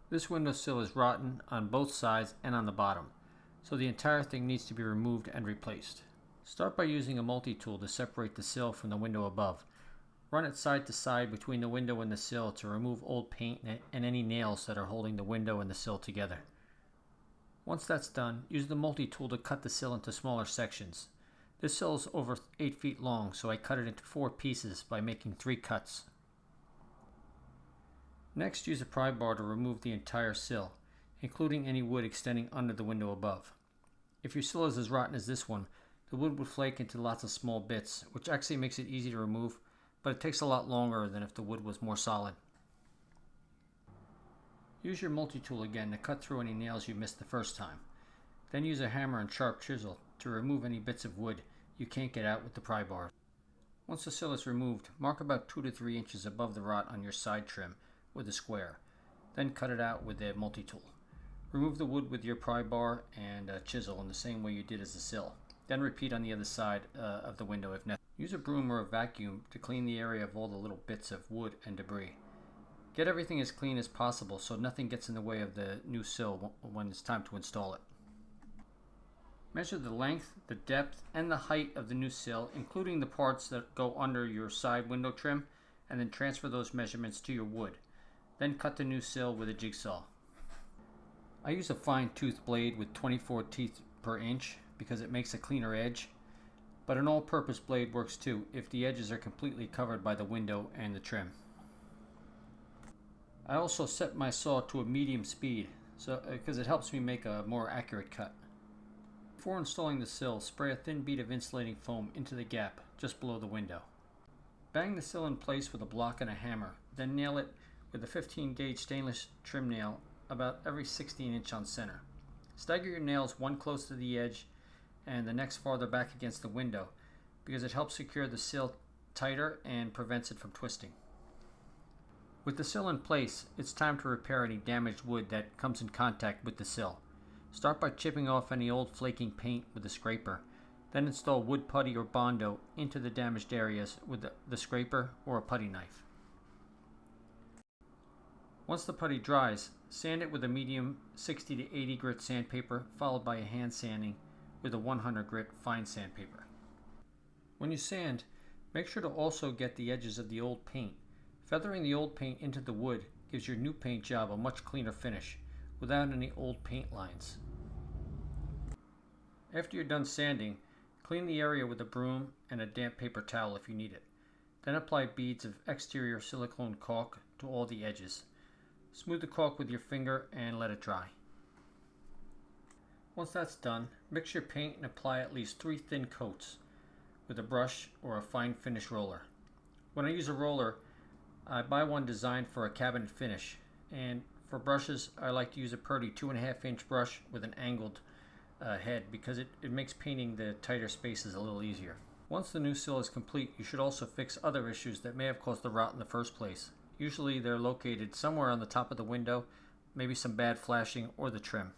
This window sill is rotten on both sides and on the bottom, so the entire thing needs to be removed and replaced. Start by using a multi-tool to separate the sill from the window above. Run it side to side between the window and the sill to remove old paint and any nails that are holding the window and the sill together. Once that's done, use the multi-tool to cut the sill into smaller sections. This sill is over 8 feet long, so I cut it into 4 pieces by making 3 cuts. Next, use a pry bar to remove the entire sill, including any wood extending under the window above. If your sill is as rotten as this one, the wood would flake into lots of small bits, which actually makes it easy to remove, but it takes a lot longer than if the wood was more solid. Use your multi-tool again to cut through any nails you missed the first time. Then use a hammer and sharp chisel to remove any bits of wood you can't get out with the pry bar. Once the sill is removed, mark about 2 to 3 inches above the rot on your side trim with a square. Then cut it out with a multi-tool. Remove the wood with your pry bar and a chisel in the same way you did as the sill. Then repeat on the other side of the window if necessary. Use a broom or a vacuum to clean the area of all the little bits of wood and debris. Get everything as clean as possible so nothing gets in the way of the new sill when it's time to install it. Measure the length, the depth, and the height of the new sill, including the parts that go under your side window trim, and then transfer those measurements to your wood. Then cut the new sill with a jigsaw. I use a fine tooth blade with 24 teeth per inch because it makes a cleaner edge, but an all-purpose blade works too if the edges are completely covered by the window and the trim. I also set my saw to a medium speed because it helps me make a more accurate cut. Before installing the sill, spray a thin bead of insulating foam into the gap just below the window. Bang the sill in place with a block and a hammer, then nail it with a 15 gauge stainless trim nail about every 16 inch on center. Stagger your nails, one close to the edge and the next farther back against the window, because it helps secure the sill tighter and prevents it from twisting. With the sill in place, it's time to repair any damaged wood that comes in contact with the sill. Start by chipping off any old flaking paint with a scraper, then install wood putty or Bondo into the damaged areas with the scraper or a putty knife. Once the putty dries, sand it with a medium 60 to 80 grit sandpaper, followed by a hand sanding with a 100 grit fine sandpaper. When you sand, make sure to also get the edges of the old paint. Feathering the old paint into the wood gives your new paint job a much cleaner finish, without any old paint lines. After you're done sanding, clean the area with a broom and a damp paper towel if you need it. Then apply beads of exterior silicone caulk to all the edges. Smooth the caulk with your finger and let it dry. Once that's done, mix your paint and apply at least 3 thin coats with a brush or a fine finish roller. When I use a roller, I buy one designed for a cabinet finish, and for brushes I like to use a Purdy 2.5 inch brush with an angled head because it makes painting the tighter spaces a little easier. Once the new sill is complete, you should also fix other issues that may have caused the rot in the first place. Usually they're located somewhere on the top of the window, maybe some bad flashing or the trim.